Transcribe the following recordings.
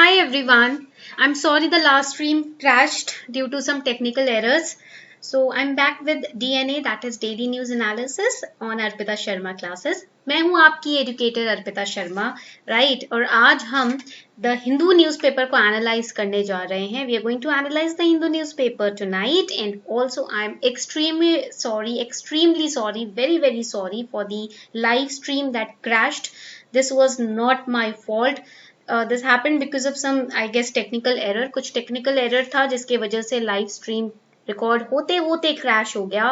Hi everyone. I'm sorry the last stream crashed due to some technical errors. So I'm back with DNA, that is Daily News Analysis on Arpita Sharma classes. मैं हूँ आपकी educator Arpita Sharma, right? और आज हम the Hindu newspaper को analyse करने जा रहे हैं. We are going to analyse the Hindu newspaper tonight and also I am extremely sorry, very sorry for the live stream that crashed. This was not my fault. This happened because of some, I guess, technical error. कुछ technical error था जिसके वजह से live stream record होते होते crash हो गया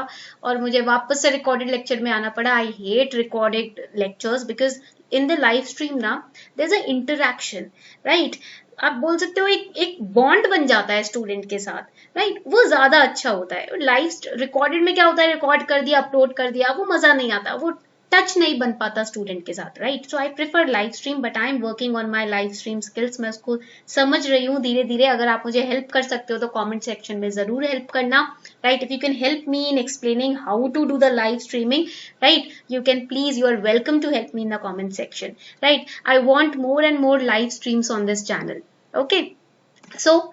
और मुझे वापस से रिकॉर्डेड लेक्चर में आना पड़ा. I hate recorded lectures because in the live stream ना there is a interaction, right? आप बोल सकते हो एक बॉन्ड बन जाता है स्टूडेंट के साथ, राइट? वो ज्यादा अच्छा होता है. लाइव रिकॉर्डेड में क्या होता है, रिकॉर्ड कर दिया, अपलोड कर दिया, वो मजा नहीं आता, वो टच नहीं बन पाता स्टूडेंट के साथ, right? So I prefer live stream, but I am working on my live stream skills. मैं उसको समझ रही हूँ धीरे धीरे. अगर आप मुझे हेल्प कर सकते हो तो कमेंट सेक्शन में जरूर हेल्प करना, right? If you can help me in explaining how to do the live streaming, right, you can please, you are welcome to help me in the comment section, right? I want more and more live streams on this channel. Okay, so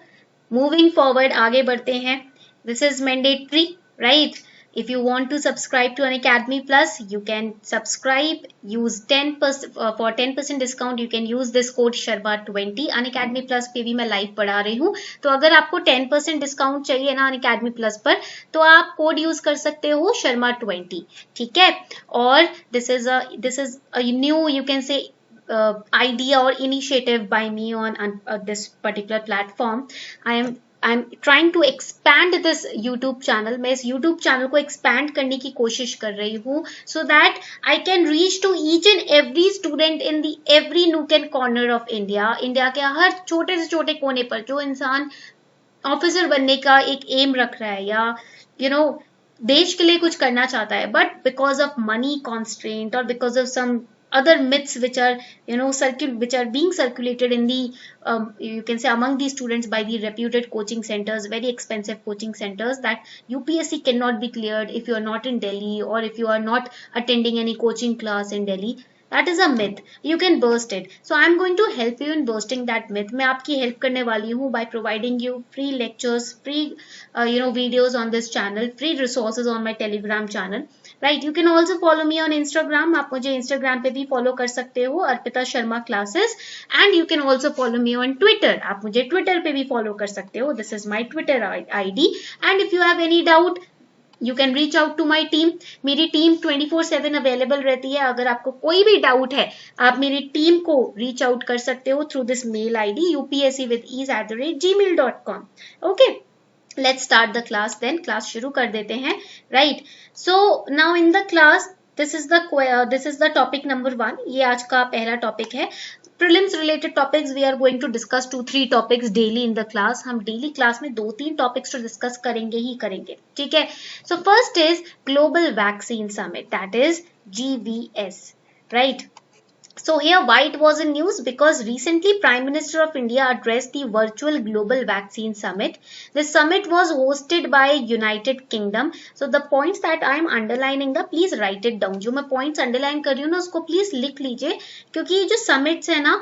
moving forward, आगे बढ़ते हैं. This is mandatory, right? If you want to subscribe to Unacademy Plus, you can subscribe. Use 10% for 10% discount. You can use this code Sharma20. Unacademy Plus पे भी मैं live पढ़ा रही हूँ, तो अगर आपको 10% डिस्काउंट चाहिए ना Unacademy Plus पर, तो आप कोड यूज कर सकते हो Sharma20, ठीक है? और this is a new, you can say, idea or initiative by me on this particular platform. I'm trying to expand this YouTube channel. मैं इस YouTube channel को expand करने की कोशिश कर रही हूँ so that I can reach to each and every student in the every nook and corner of India. India के हर छोटे से छोटे कोने पर जो इंसान ऑफिसर बनने का एक एम रख रहा है या देश के लिए कुछ करना चाहता है, but because of money constraint or because of some other myths which are which are being circulated in the you can say among the students by the reputed coaching centers, very expensive coaching centers, that UPSC cannot be cleared if you are not in Delhi or if you are not attending any coaching class in Delhi. That is a myth. You can burst it. So I'm going to help you in bursting that myth. मैं आपकी help करने वाली हूँ by providing you free lectures, free videos on this channel, free resources on my Telegram channel. Right? You can also follow me on Instagram. आप मुझे Instagram पे भी follow कर सकते हो, Arpita Sharma classes. And you can also follow me on Twitter. आप मुझे Twitter पे भी follow कर सकते हो. This is my Twitter ID. And if you have any doubt, you can reach out to my team. मेरी टीम 24/7 अवेलेबल रहती है. अगर आपको कोई भी डाउट है, आप मेरी टीम को रीच आउट कर सकते हो through this mail ID upscwithease@gmail.com. Okay, let's start the class then. Class शुरू कर देते हैं, right? So now in the class, this is the topic number 1. ये आज का पहला टॉपिक है. Prelims related topics, we are going to discuss 2-3 topics daily in the class. हम daily class में 2-3 topics to discuss करेंगे ही करेंगे, ठीक है? So first is Global Vaccine Summit, that is GVS, right? So here why it was in news, because recently Prime Minister of India addressed the virtual Global Vaccine Summit. This summit was hosted by United Kingdom. So the points that I am underlining, please write it down. जो मैं points underline कर रही हूँ ना, उसको please लिख लीजिए, क्योंकि ये जो summits है ना,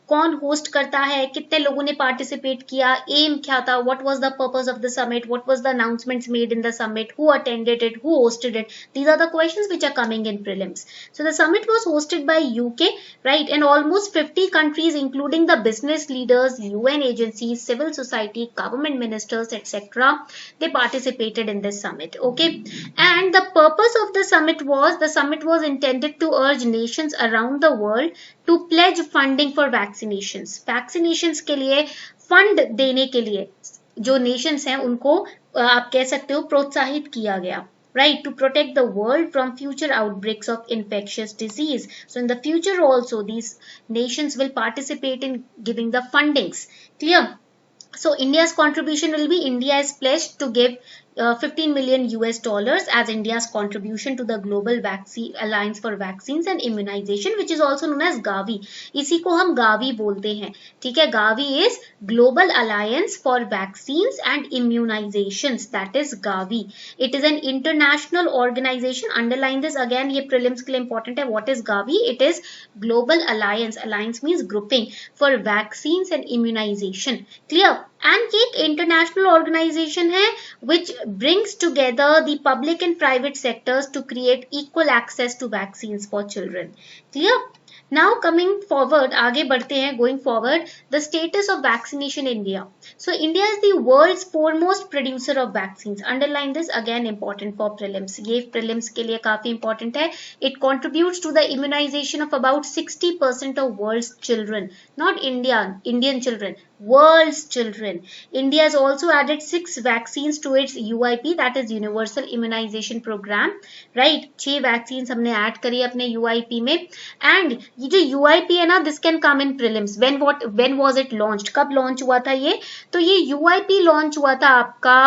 कौन होस्ट करता है, कितने लोगों ने पार्टिसिपेट किया, एम क्या था, what was the purpose of the summit, what was the announcements made in the summit, who attended it, who hosted it. These are the questions which are coming in prelims. So the summit was hosted by UK, right, and almost 50 countries including the business leaders, UN agencies, civil society, government ministers, etc. they participated in this summit. Okay, and the purpose of the summit was intended to urge nations around the world to pledge funding for vaccinations के लिए fund देने के लिए जो Nations हैं उनको आप कह सकते हो प्रोत्साहित किया गया, right, to protect the world from future outbreaks of infectious disease. So in the future also these nations will participate in giving the fundings. Clear? So India's contribution will be, India is pledged to give 15 million US dollars as India's contribution to the Global Vaccine Alliance for Vaccines and Immunization, which is also known as Gavi. इसी को हम Gavi बोलते हैं, ठीक है. Gavi is Global Alliance for Vaccines and Immunizations, that is Gavi. It is an international organization. Underline this again, ये prelims के लिए important है. What is Gavi? It is Global Alliance. Alliance means grouping for vaccines and immunization. Clear? And ये एक international organization है which brings together the public and private sectors to create equal access to vaccines for children. Clear? Now coming forward, आगे बढ़ते हैं, going forward, the status of vaccination in India. So India is the world's foremost producer of vaccines. Underline this again, important for prelims. ये prelims के लिए काफी important है. It contributes to the immunization of about 60% of world's children, not Indian children. World's children. India has also added 6 vaccines to its UIP, that is Universal Immunization Program. Right? 6 vaccines हमने add करी अपने UIP में. And ये जो UIP है ना, this can come in prelims. When was it launched? कब launch हुआ था ये? तो ये UIP launch हुआ था आपका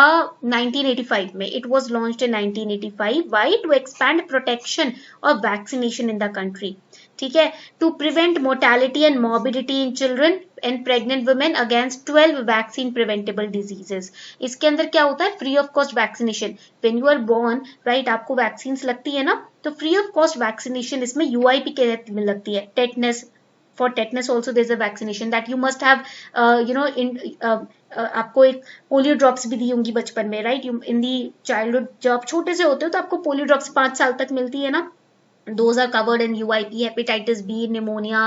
1985 में. It was launched in 1985. Why? To expand protection of vaccination in the country. ठीक है, to prevent mortality and morbidity in children and pregnant women against 12 vaccine preventable diseases. इसके अंदर क्या होता है? Free of cost vaccination. When you are born, right, आपको vaccines लगती है ना, तो free of cost vaccination इसमें UIP के तहत में लगती है. Tetanus, for tetanus also there is a vaccination that you must have, आपको एक पोलियो ड्रॉप्स भी दी होंगी बचपन में, राइट? इन दी चाइल्डहुड, जब आप छोटे से होते हो तो आपको पोलियो ड्रॉप्स 5 साल तक मिलती है ना. Those are covered in UIP. Hepatitis B, pneumonia,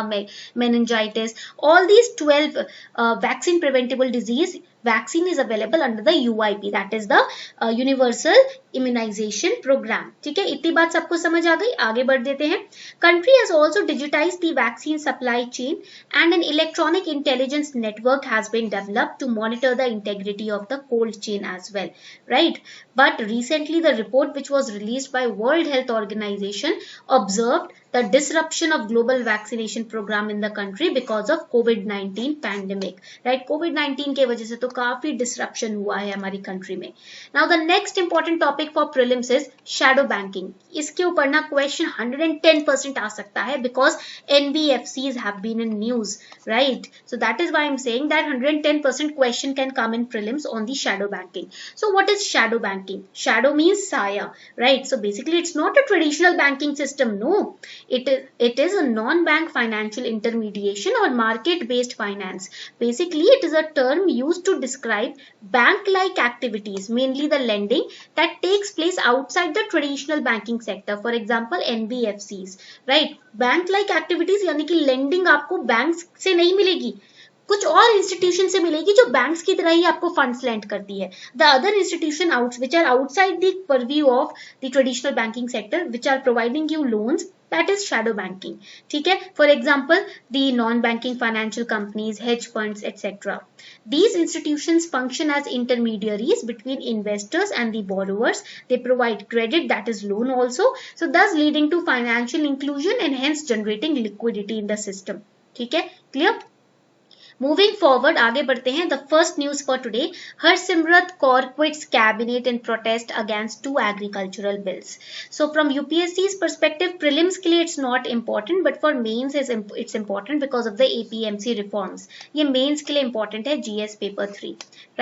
meningitis, all these 12 vaccine preventable disease vaccine is available under the UIP, that is the Universal Immunization Program. ठीक है, इतनी बात सबको समझ आ गई. आगे बढ़ देते हैं. Country has also digitized the vaccine supply chain and an electronic intelligence network has been developed to monitor the integrity of the cold chain as well, right? But recently the report which was released by World Health Organization observed the disruption of global vaccination program in the country because of COVID-19 pandemic, right? COVID-19 के वजह से तो काफी disruption हुआ है हमारी country में. Now the next important topic for prelims is shadow banking. इसके ऊपर ना question 110% आ सकता है because NBFCs have been in news, right? So that is why I'm saying that 110% question can come in prelims on the shadow banking. So what is shadow banking? Shadow means saya, right? So basically it's not a traditional banking system, no. It is a non-bank financial intermediation or market-based finance. Basically, it is a term used to describe bank-like activities, mainly the lending that takes place outside the traditional banking sector. For example, NBFCs, right? Bank-like activities यानी कि lending आपको banks से नहीं मिलेगी, कुछ और institution से मिलेगी जो बैंक्स की तरह ही आपको फंड्स लेंड करती है. The other institution which are outside the purview of the traditional banking sector, which are providing you loans, that is shadow banking. ठीक है, for example, the non-banking financial companies, hedge funds, etc. These institutions function as intermediaries between investors and the borrowers. They provide credit, that is loan also, so thus leading to financial inclusion and hence generating liquidity in the system. ठीक है, clear? Moving forward, आगे बढ़ते हैं. The first news for today: Harsimrat Kaur quits cabinet in protest against 2 agricultural bills. So from UPSC's perspective, prelims के लिए it's not important, but for mains it's important because of the APMC reforms. ये mains के लिए important है, GS paper 3,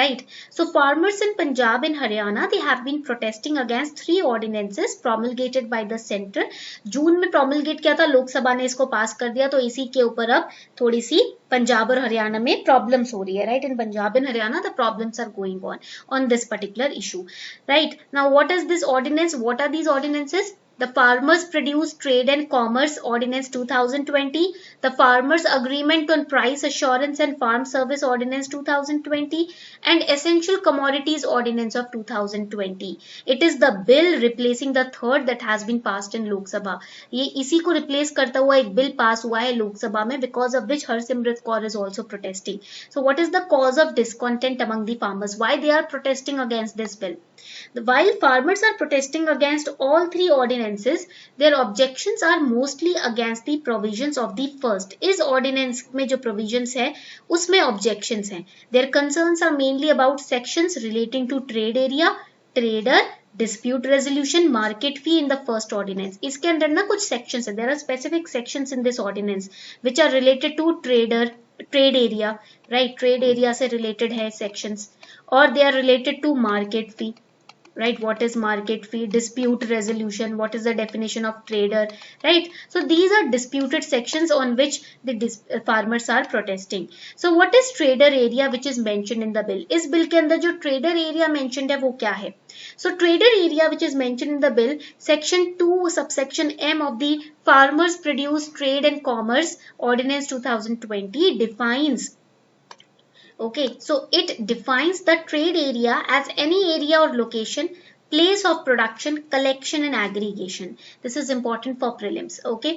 right? So farmers in Punjab and Haryana, they have been protesting against 3 ordinances promulgated by the center. जून में promulgate किया था, लोकसभा ने इसको पास कर दिया, तो इसी के ऊपर अब थोड़ी सी पंजाब और हरियाणा में प्रॉब्लम्स हो रही है, right? In Punjab and Haryana the problems are going on this particular issue, right? Now what is this ordinance? What are these ordinances? The Farmers Produce Trade and Commerce Ordinance 2020, the Farmers Agreement on Price Assurance and Farm Service Ordinance 2020, and Essential Commodities Ordinance of 2020. It is the bill replacing the third that has been passed in Lok Sabha. ये इसी को replace करता हुआ एक bill pass हुआ है लोक सभा में, because of which Harsimrat Kaur is also protesting. So what is the cause of discontent among the farmers? Why they are protesting against this bill? While farmers are protesting against all 3 ordinances, their objections are mostly against the provisions of the first. इस ordinance में जो provisions है, उसमें objections हैं. Their concerns are mainly about sections relating to trade area, trader, dispute resolution, market fee in the first ordinance. इसके अंदर ना कुछ सेक्शंस है, there are specific sections in this ordinance which are related to trader, trade area, right, trade area से related है sections, और they are related to market fee, right? What is market fee? Dispute resolution, what is the definition of trader, right? So these are disputed sections on which the farmers are protesting. So what is trader area which is mentioned in the bill? इस bill के अंदर जो trader area mentioned है वो क्या है? So trader area which is mentioned in the bill, section 2 subsection M of the Farmers Produce Trade and Commerce Ordinance 2020 defines. Okay, so it defines the trade area as any area or location, place of production, collection and aggregation. This is important for prelims. Okay,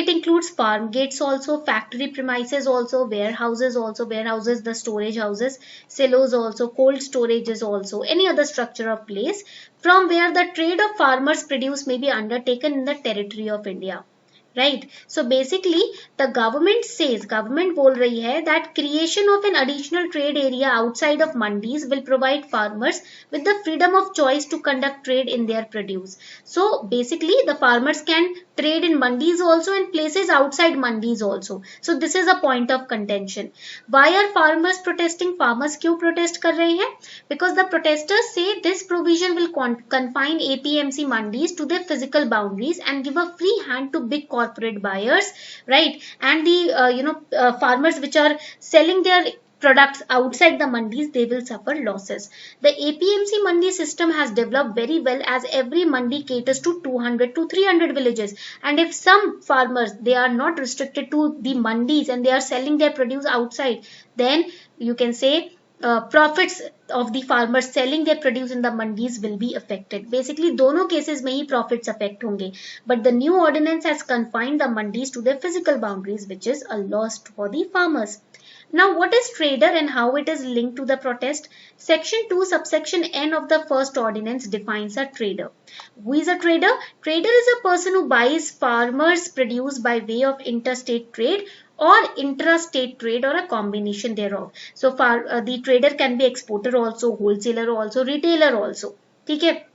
it includes farm gates also, factory premises also, warehouses, the storage houses, silos also, cold storages also, any other structure or place from where the trade of farmers produce may be undertaken in the territory of India. Right, so basically the government says, government बोल रही है that creation of an additional trade area outside of mandis will provide farmers with the freedom of choice to conduct trade in their produce. So basically the farmers can trade in mandis also and places outside mandis also. So this is a point of contention. Why are farmers protesting? Farmers क्यों protest कर रहे हैं? Because the protesters say this provision will confine APMC mandis to their physical boundaries and give a free hand to big corporate buyers, right? And the farmers which are selling their products outside the mandis, they will suffer losses. The APMC mandi system has developed very well, as every mandi caters to 200 to 300 villages, and if some farmers, they are not restricted to the mandis and they are selling their produce outside, then you can say profits of the farmers selling their produce in the mandis will be affected. Basically दोनों cases में ही profits affect होंगे, but the new ordinance has confined the mandis to their physical boundaries, which is a loss for the farmers. Now what is trader and how it is linked to the protest? Section 2 subsection N of the first ordinance defines a trader. Who is a trader? Trader is a person who buys farmers' produce by way of interstate trade or intrastate trade or a combination thereof. So the trader can be exporter also, wholesaler also, retailer also. ठीक है?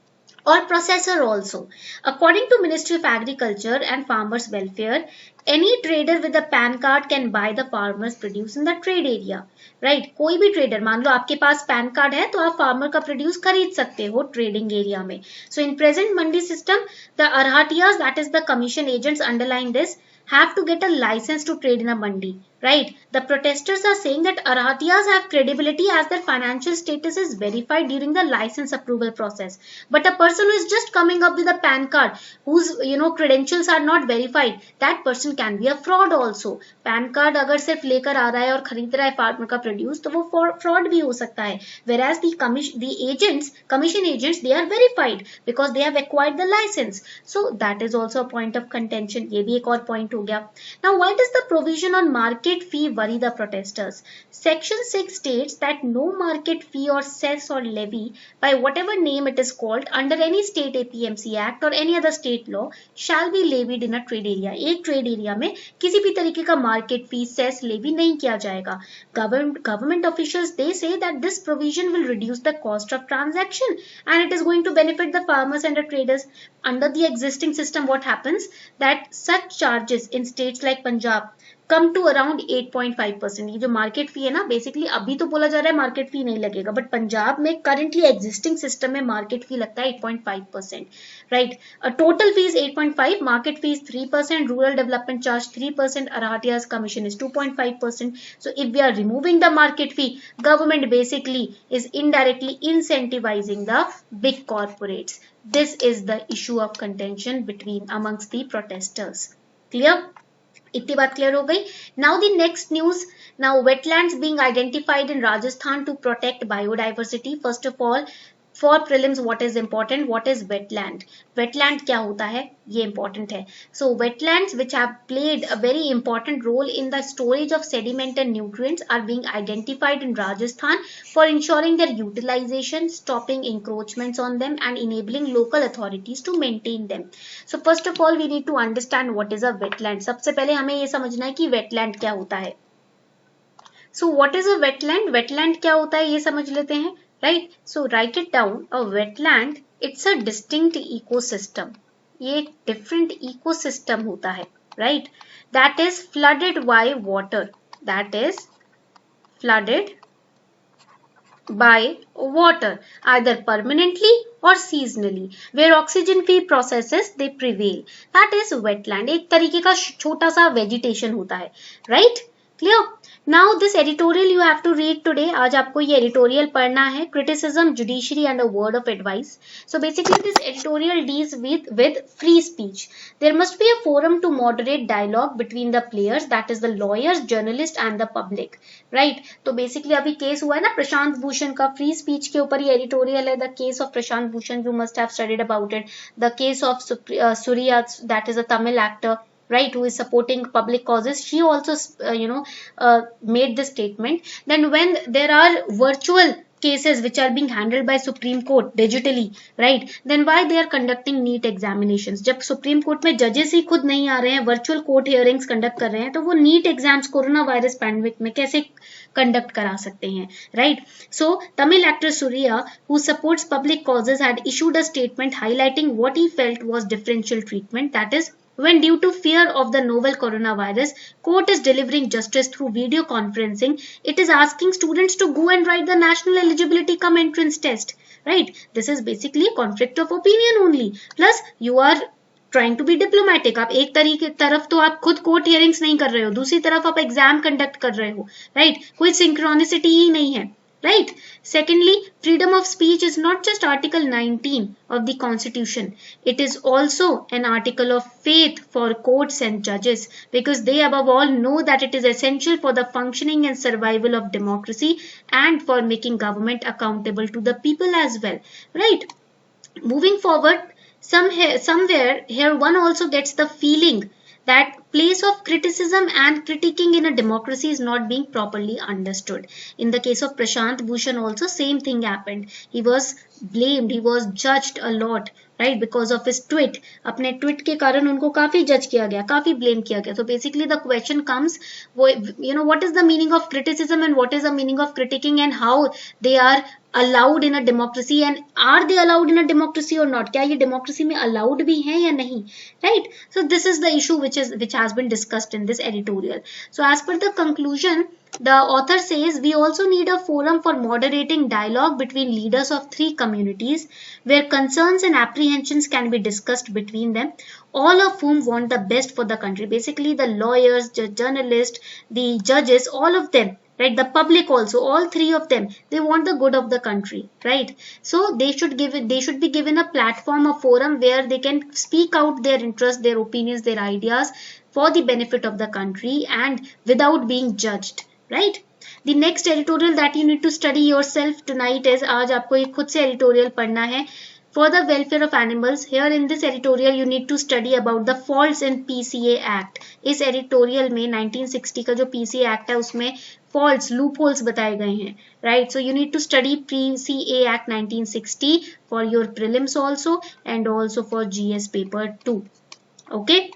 Or processor also. According to Ministry of Agriculture and Farmers Welfare, any trader with a PAN card can buy the farmers produce in the trade area. Right? कोई भी trader, मान लो आपके पास PAN card है तो आप farmer का produce खरीद सकते हो trading area में. So in present mandi system, the Arhatiyas, that is the commission agents underlying this, have to get a license to trade in a mandi. Right? The protesters are saying that Arhatiyas have credibility as their financial status is verified during the license approval process. But a person who is just coming up with a PAN card, whose credentials are not verified, that person can be a fraud also. PAN card अगर सिर्फ लेकर आ रहा है और खरीद रहा है farmer का प्रोड्यूस तो वो fraud भी हो सकता है. Whereas the commission agents, they are verified because they have acquired the license. So that is also a point of contention. ये भी एक और point हो गया. Now why does the provision on market fee worry the protesters? Section 6 states that no market fee or cess or levy, by whatever name it is called, under any state APMC Act or any other state law, shall be levied in a trade area. एक trade area में किसी भी तरीके का market fee, cess, levy नहीं किया जाएगा. Government officials, they say that this provision will reduce the cost of transaction and it is going to benefit the farmers and the traders. Under the existing system, what happens? That such charges in states like Punjab come to around 8.5%. ये जो market फी है ना, basically अभी तो बोला जा रहा है मार्केट फी नहीं लगेगा, बट पंजाब में करंटली एग्जिस्टिंग सिस्टम में मार्केट फी लगता है 8.5%. Right, total fees 8.5, market fees 3%, rural development charge 3%, arhtiyas commission is 2.5%. So if we are removing the market fee, government basically is indirectly incentivising the big corporates. This is the issue of contention amongst the protesters. Clear? इतनी बात clear हो गई. Now the next news. Now wetlands being identified in Rajasthan to protect biodiversity. First of all, for prelims, what is important? What is wetland? Wetland क्या होता है? ये important है. So wetlands, which have played a very important role in the storage of sediment and nutrients, are being identified in Rajasthan for ensuring their utilization, stopping encroachments on them, and enabling local authorities to maintain them. So first of all, we need to understand what is a wetland. सबसे पहले हमें ये समझना है कि wetland क्या होता है. So what is a wetland? Wetland क्या होता है ये समझ लेते हैं. right? So write it down. A wetland, it's a distinct ecosystem. ये एक different ecosystem होता है, right? That is flooded by water. That is flooded by water, either permanently or seasonally, where oxygen free processes they prevail. That is wetland. एक तरीके का छोटा सा vegetation होता है, right? Clear? Now this editorial you have to read today. आज आपको ये editorial पढ़ना है. Criticism, judiciary and a word of advice. So basically this editorial deals with free speech. There must be a forum to moderate dialogue between the players, that is the lawyers, journalists and the public. Right? तो basically अभी case हुआ है ना प्रशांत भूषण का, free speech के ऊपर ये editorial है. The case of Prashant Bhushan, you must have studied about it. The case of Surya, that is a Tamil actor, right, who is supporting public causes. She also made this statement. Then when there are virtual cases which are being handled by Supreme Court digitally, right, then why they are conducting NEET examinations? जब Supreme Court में judges ही खुद नहीं आ रहे हैं, virtual court hearings conduct कर रहे हैं, तो वो NEET exams corona virus pandemic में कैसे conduct करा सकते हैं, right? So Tamil actor Surya, who supports public causes, had issued a statement highlighting what he felt was differential treatment. That is, when due to fear of the novel coronavirus, court is delivering justice through video conferencing, it is asking students to go and write the national eligibility cum entrance test, right? This is basically a conflict of opinion only. Plus, you are trying to be diplomatic. आप एक तरीके तरफ तो आप खुद court hearings नहीं कर रहे हो, दूसरी तरफ आप एग्जाम कंडक्ट कर रहे हो, राइट? कोई सिंक्रोनिसिटी ही नहीं है, right? Secondly, freedom of speech is not just Article 19 of the Constitution. It is also an article of faith for courts and judges, because they above all know that it is essential for the functioning and survival of democracy and for making government accountable to the people as well, right? Moving forward, somewhere here one also gets the feeling that place of criticism and critiquing in a democracy is not being properly understood. In the case of Prashant Bhushan also same thing happened. He was blamed, he was judged a lot, right, because of his tweet. अपने tweet के कारण उनको काफी जज किया गया, काफी blame किया गया. So basically the question comes, what is the meaning of criticism and what is the meaning of critiquing and how they are allowed in a democracy, and are they allowed in a democracy or not? क्या ये democracy में allowed भी हैं या नहीं, right? So this is the issue which has been discussed in this editorial. So as per the conclusion, the author says we also need a forum for moderating dialogue between leaders of three communities where concerns and apprehensions can be discussed between them, all of whom want the best for the country. Basically the lawyers, the journalists, the judges, all of them, right, the public also, all three of them, they want the good of the country, right? So they should be given a platform, a forum where they can speak out their interests, their opinions, their ideas for the benefit of the country and without being judged, right? The next editorial that you need to study yourself tonight is, आज आपको एक खुद से editorial पढ़ना है, for the welfare of animals. Here in this editorial you need to study about the faults in PCA Act. इस editorial में 1960 का जो PCA Act है उसमें faults, loopholes बताए गए हैं, right? So you need to study PCA Act 1960 for your prelims also and also for GS paper 2. Okay?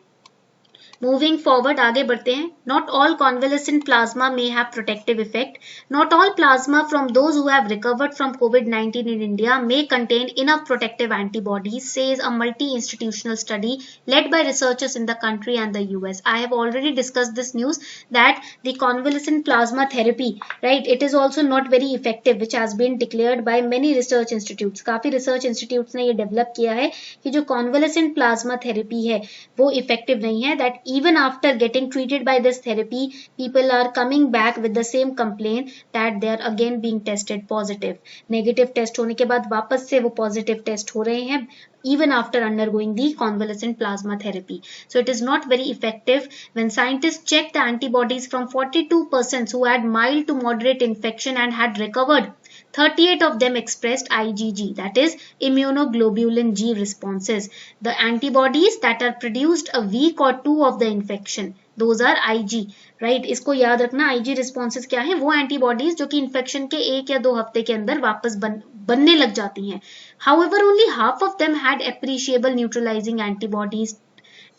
Moving forward, आगे बढ़ते हैं. Not all convalescent plasma may have protective effect. Not all plasma from those who have recovered from COVID-19 in India may contain enough protective antibodies, says a multi-institutional study led by researchers in the country and the US. I have already discussed this news that the convalescent plasma therapy, right, it is also not very effective, which has been declared by many research institutes. काफी research institutes ने ये develop किया है कि जो convalescent plasma therapy है वो effective नहीं है. That even after getting treated by this therapy, people are coming back with the same complaint that they are again being tested positive. Negative test होने के बाद वापस से वो positive test हो रहे हैं even after undergoing the convalescent plasma therapy. So it is not very effective. When scientists checked the antibodies from 42 persons who had mild to moderate infection and had recovered, 38 of them expressed IgG, that is immunoglobulin G responses. The antibodies that are produced a week or two of the infection, those are IG, right? इसको याद रखना, IG responses क्या है? वो antibodies जो कि infection के 1 या 2 हफ्ते के अंदर वापस बनने लग जाती हैं. However, only half of them had appreciable neutralizing antibodies,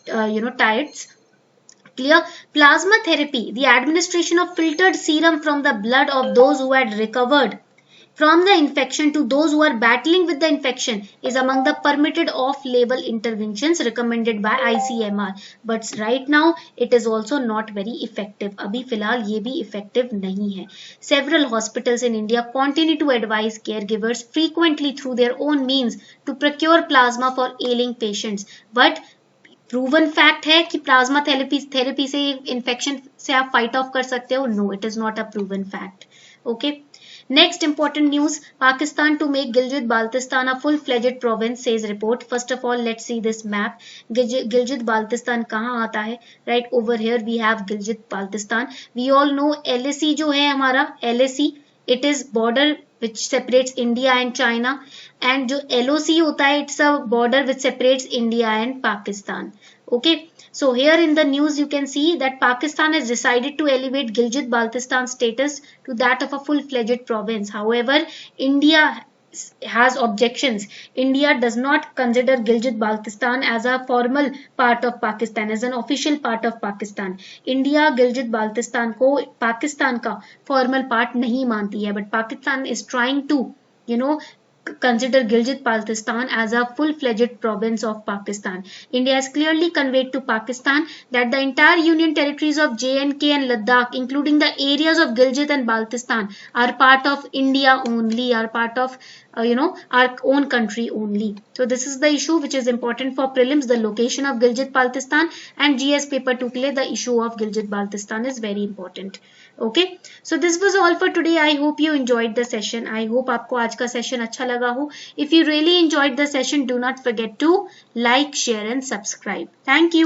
titers. Clear? Plasma therapy, the administration of filtered serum from the blood of those who had recovered from the infection to those who are battling with the infection is among the permitted off-label interventions recommended by ICMR. But right now it is also not very effective. अभी फिलहाल ये भी effective नहीं है. Several hospitals in India continue to advise caregivers frequently through their own means to procure plasma for ailing patients. But proven fact है कि plasma therapy से infection से आप फाइट ऑफ कर सकते हो? No, it is not a proven fact. Okay, next important news, Pakistan to make Gilgit Baltistan a full-fledged province, says report. First of all, let's see this map. Gilgit Baltistan कहाँ आता है? Right over here we have Gilgit Baltistan. We all know LAC जो है हमारा LAC, it is border which separates India and China, and जो LOC होता है it's a border which separates India and Pakistan. Okay, so here in the news you can see that Pakistan has decided to elevate Gilgit Baltistan status to that of a full-fledged province. However, India has objections. India does not consider Gilgit Baltistan as a formal part of Pakistan, as an official part of Pakistan. India Gilgit Baltistan को पाकिस्तान का formal part नहीं मानती है, but Pakistan is trying to, consider Gilgit Baltistan as a full-fledged province of Pakistan. India has clearly conveyed to Pakistan that the entire union territories of J&K and Ladakh, including the areas of Gilgit and Baltistan, are part of India only, are part of our own country only. So this is the issue which is important for prelims, the location of Gilgit Baltistan, and GS paper 2 के लिए the issue of Gilgit Baltistan is very important. Okay, so this was all for today. I hope you enjoyed the session. I hope आपको आज का session अच्छा लगा हो. If you really enjoyed the session, do not forget to like, share and subscribe. Thank you.